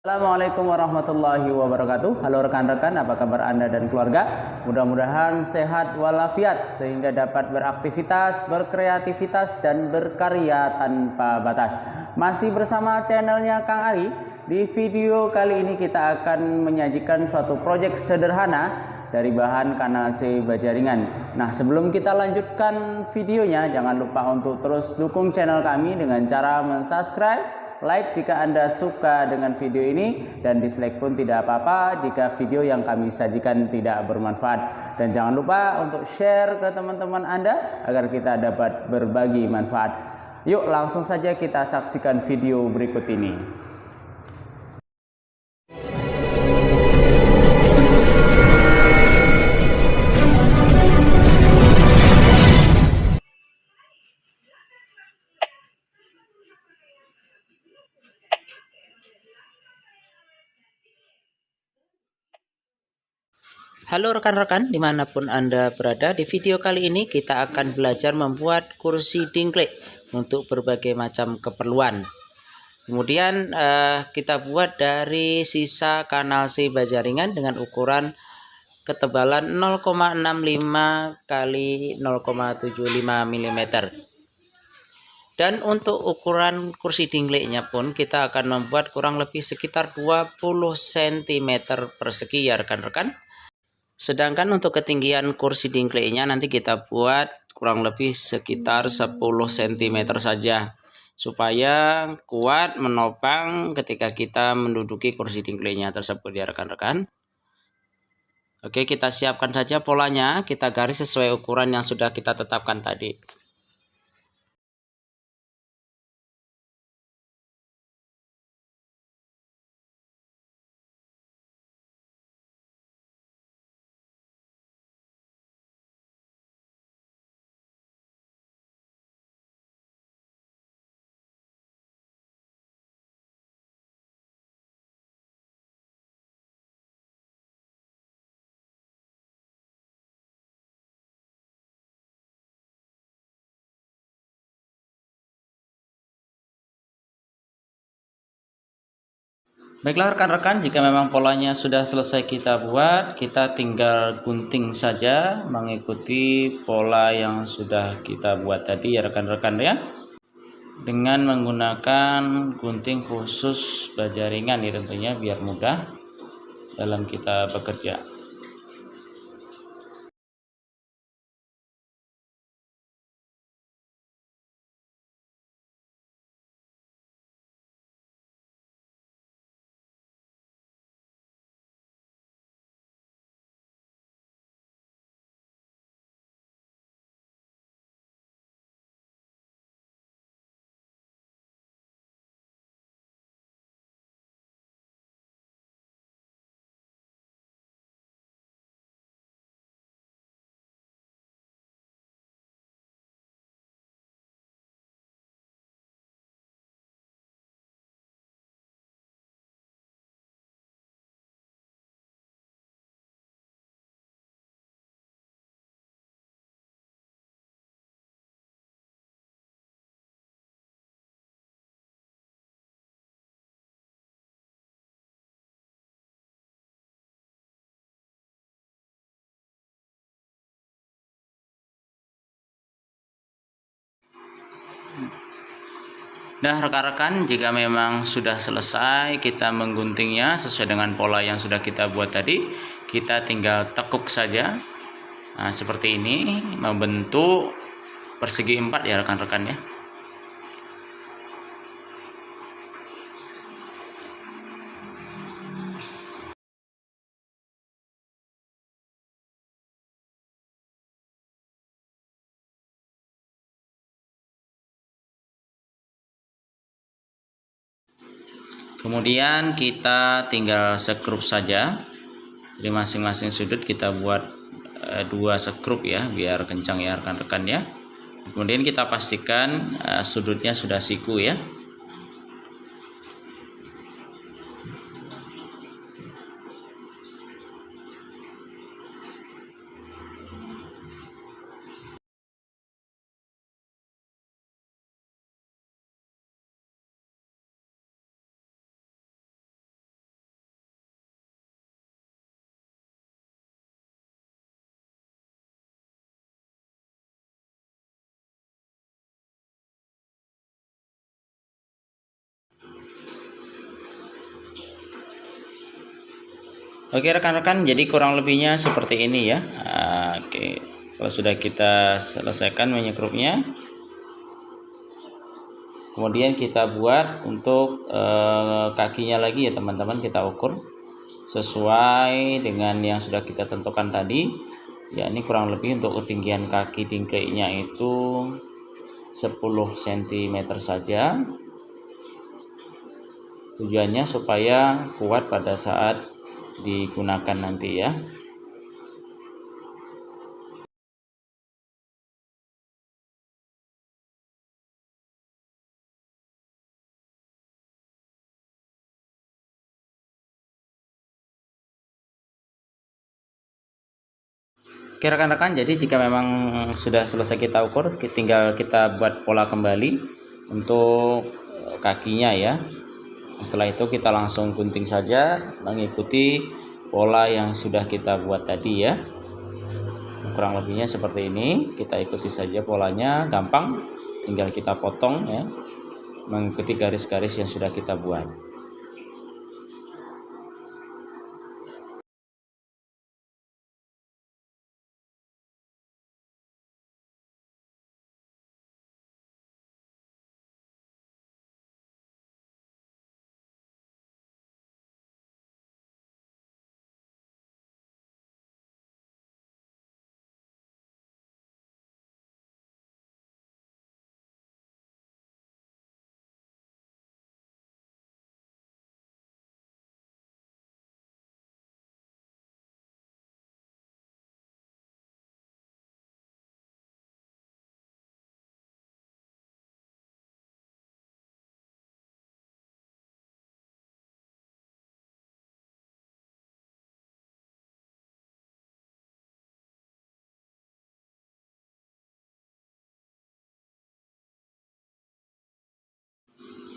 Assalamualaikum warahmatullahi wabarakatuh. Halo rekan-rekan, apa kabar Anda dan keluarga? Mudah-mudahan sehat walafiat sehingga dapat beraktivitas, berkreativitas dan berkarya tanpa batas. Masih bersama channelnya Kang Ari. Di video kali ini kita akan menyajikan suatu proyek sederhana dari bahan kanal C baja ringan. Nah, sebelum kita lanjutkan videonya, jangan lupa untuk terus dukung channel kami dengan cara mensubscribe, like jika Anda suka dengan video ini, dan dislike pun tidak apa-apa jika video yang kami sajikan tidak bermanfaat. Dan jangan lupa untuk share ke teman-teman Anda agar kita dapat berbagi manfaat. Yuk langsung saja kita saksikan video berikut ini. Halo rekan-rekan, dimanapun Anda berada, di video kali ini kita akan belajar membuat kursi dingklik untuk berbagai macam keperluan. Kemudian kita buat dari sisa kanal C baja ringan dengan ukuran ketebalan 0,65 x 0,75 mm. Dan untuk ukuran kursi dingkliknya pun kita akan membuat kurang lebih sekitar 20 cm persegi ya rekan-rekan. Sedangkan untuk ketinggian kursi dingkliknya nanti kita buat kurang lebih sekitar 10 cm saja, supaya kuat menopang ketika kita menduduki kursi dingkliknya tersebut ya rekan-rekan. Oke, kita siapkan saja polanya, kita garis sesuai ukuran yang sudah kita tetapkan tadi. Baiklah rekan-rekan, jika memang polanya sudah selesai kita buat, kita tinggal gunting saja mengikuti pola yang sudah kita buat tadi ya rekan-rekan ya. Dengan menggunakan gunting khusus baja ringan ya tentunya, biar mudah dalam kita bekerja. Nah rekan-rekan, jika memang sudah selesai kita mengguntingnya sesuai dengan pola yang sudah kita buat tadi, kita tinggal tekuk saja. Nah seperti ini, membentuk persegi 4 ya rekan-rekan ya. Kemudian kita tinggal sekrup saja. Di masing-masing sudut kita buat 2 sekrup ya, biar kencang ya rekan-rekan ya. Kemudian kita pastikan sudutnya sudah siku ya. Oke rekan-rekan, jadi kurang lebihnya seperti ini ya. Oke, kalau sudah kita selesaikan menyekrupnya, kemudian kita buat untuk kakinya lagi ya teman-teman, kita ukur sesuai dengan yang sudah kita tentukan tadi. Ya, ini kurang lebih untuk ketinggian kaki dingkliknya itu 10 cm saja. Tujuannya supaya kuat pada saat digunakan nanti ya. Oke rekan-rekan, jadi jika memang sudah selesai kita ukur, tinggal kita buat pola kembali untuk kakinya ya. Setelah itu kita langsung gunting saja mengikuti pola yang sudah kita buat tadi ya. Kurang lebihnya seperti ini, kita ikuti saja polanya, gampang, tinggal kita potong ya, mengikuti garis-garis yang sudah kita buat.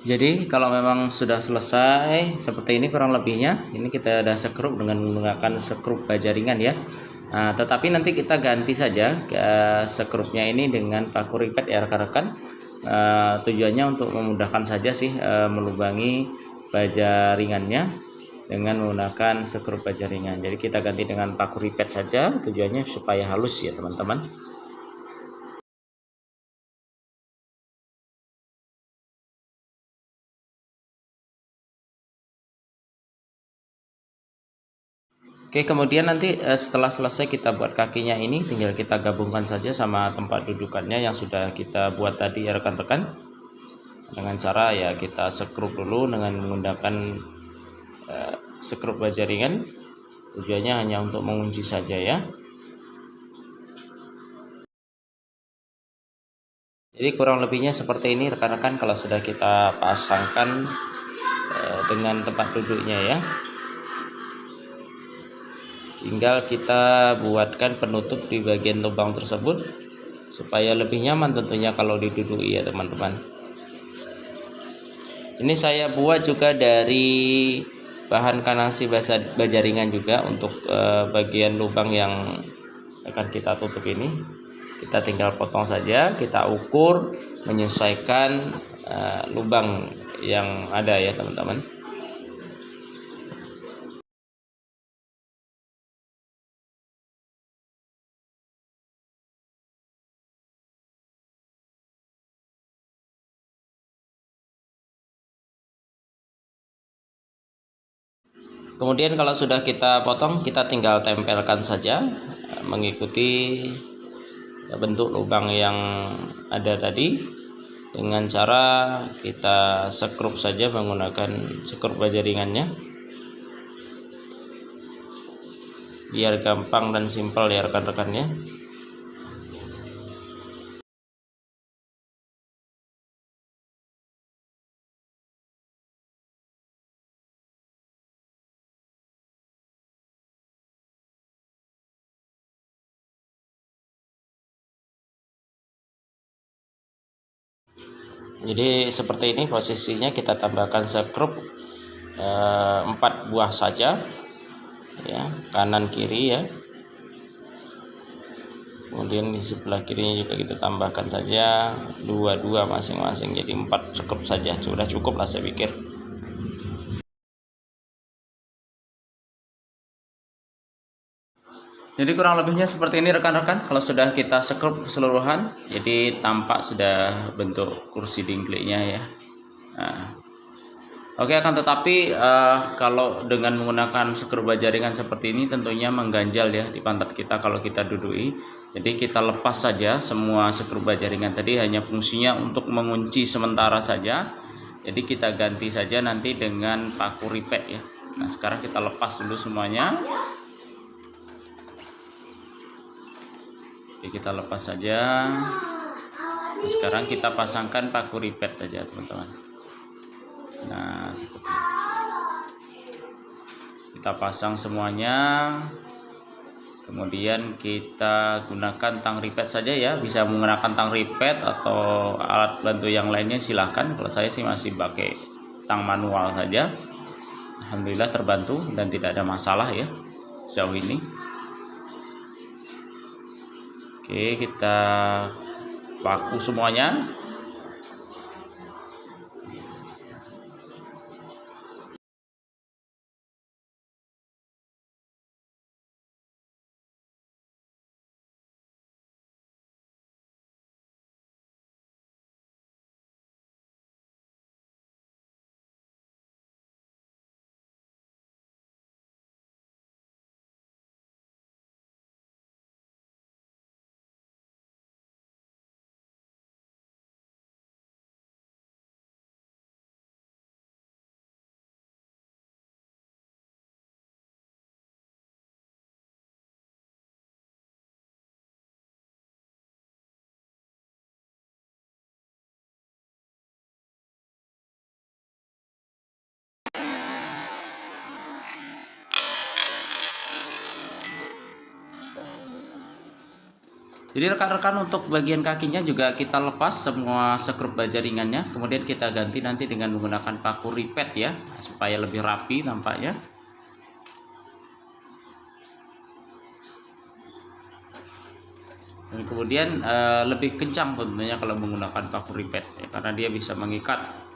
Jadi kalau memang sudah selesai seperti ini kurang lebihnya, ini kita ada sekrup dengan menggunakan sekrup baja ringan ya. Nah, tetapi nanti kita ganti saja sekrupnya ini dengan paku ripet ya rekan-rekan. Tujuannya untuk memudahkan saja sih melubangi baja ringannya dengan menggunakan sekrup baja ringan. Jadi kita ganti dengan paku ripet saja, tujuannya supaya halus ya teman-teman. Oke, kemudian nanti setelah selesai kita buat kakinya ini, tinggal kita gabungkan saja sama tempat dudukannya yang sudah kita buat tadi ya rekan-rekan. Dengan cara ya kita sekrup dulu dengan menggunakan sekrup baja ringan. Tujuannya hanya untuk mengunci saja ya. Jadi kurang lebihnya seperti ini rekan-rekan kalau sudah kita pasangkan dengan tempat duduknya ya. Tinggal kita buatkan penutup di bagian lubang tersebut supaya lebih nyaman tentunya kalau diduduki ya teman-teman. Ini saya buat juga dari bahan kanasi baja ringan juga untuk bagian lubang yang akan kita tutup ini. Kita tinggal potong saja, kita ukur menyesuaikan lubang yang ada ya teman-teman. Kemudian kalau sudah kita potong, kita tinggal tempelkan saja mengikuti bentuk lubang yang ada tadi dengan cara kita sekrup saja menggunakan sekrup baja ringannya, biar gampang dan simpel ya rekan-rekannya. Jadi seperti ini posisinya, kita tambahkan sekrup 4 buah saja ya, kanan kiri ya. Kemudian di sebelah kirinya juga kita tambahkan saja 2 masing-masing, jadi 4 sekrup saja sudah cukup lah saya pikir. Jadi kurang lebihnya seperti ini rekan-rekan. Kalau sudah kita sekrup keseluruhan, jadi tampak sudah bentuk kursi dingkliknya ya. Nah, oke, akan tetapi kalau dengan menggunakan sekrup baja ringan seperti ini tentunya mengganjal ya di pantat kita kalau kita dudui. Jadi kita lepas saja semua sekrup baja ringan tadi, hanya fungsinya untuk mengunci sementara saja. Jadi kita ganti saja nanti dengan paku ripet ya. Nah, sekarang kita lepas dulu semuanya. Oke, kita lepas saja. Nah, sekarang kita pasangkan paku ripet saja teman-teman. Nah, seperti ini. Kita pasang semuanya. Kemudian kita gunakan tang ripet saja ya. Bisa menggunakan tang ripet atau alat bantu yang lainnya silahkan. Kalau saya sih masih pakai tang manual saja. Alhamdulillah terbantu dan tidak ada masalah ya sejauh ini. Oke, kita paku semuanya. Jadi rekan-rekan untuk bagian kakinya juga kita lepas semua sekrup baja ringannya. Kemudian kita ganti nanti dengan menggunakan paku ripet ya, supaya lebih rapi tampaknya. Dan kemudian lebih kencang tentunya kalau menggunakan paku ripet ya, karena dia bisa mengikat.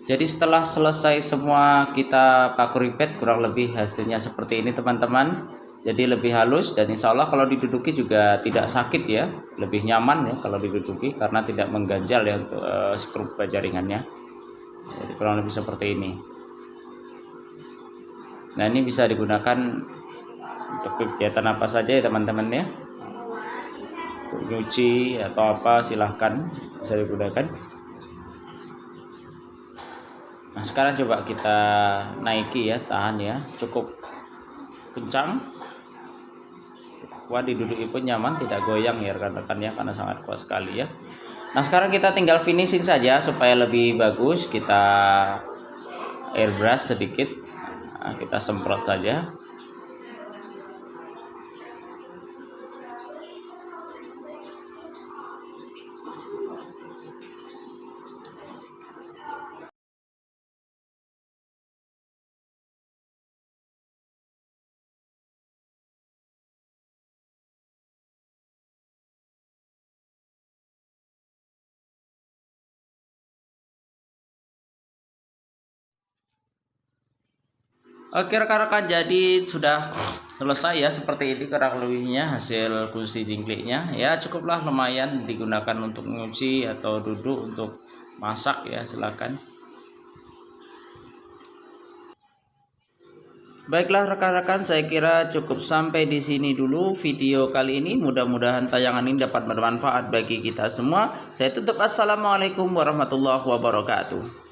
Jadi setelah selesai semua kita paku ripet, kurang lebih hasilnya seperti ini teman-teman. Jadi lebih halus dan insya Allah kalau diduduki juga tidak sakit ya, lebih nyaman ya kalau diduduki karena tidak mengganjal ya untuk skrup baja ringannya. Jadi kurang lebih seperti ini. Nah, ini bisa digunakan untuk kegiatan apa saja ya teman-teman ya. Untuk nyuci atau apa silahkan bisa digunakan. Nah, sekarang coba kita naiki ya, tahan ya, cukup kencang, kuat, diduduki pun nyaman, tidak goyang ya rekan-rekan ya, karena sangat kuat sekali ya. Nah, sekarang kita tinggal finishing saja supaya lebih bagus. Kita airbrush sedikit, nah, kita semprot saja. Oke rekan-rekan, jadi sudah selesai ya seperti ini kurang lebihnya hasil kursi dingkliknya ya. Cukuplah, lumayan digunakan untuk nyuci atau duduk untuk masak ya, silakan. Baiklah rekan-rekan, saya kira cukup sampai di sini dulu video kali ini. Mudah-mudahan tayangan ini dapat bermanfaat bagi kita semua. Saya tutup. Assalamualaikum warahmatullahi wabarakatuh.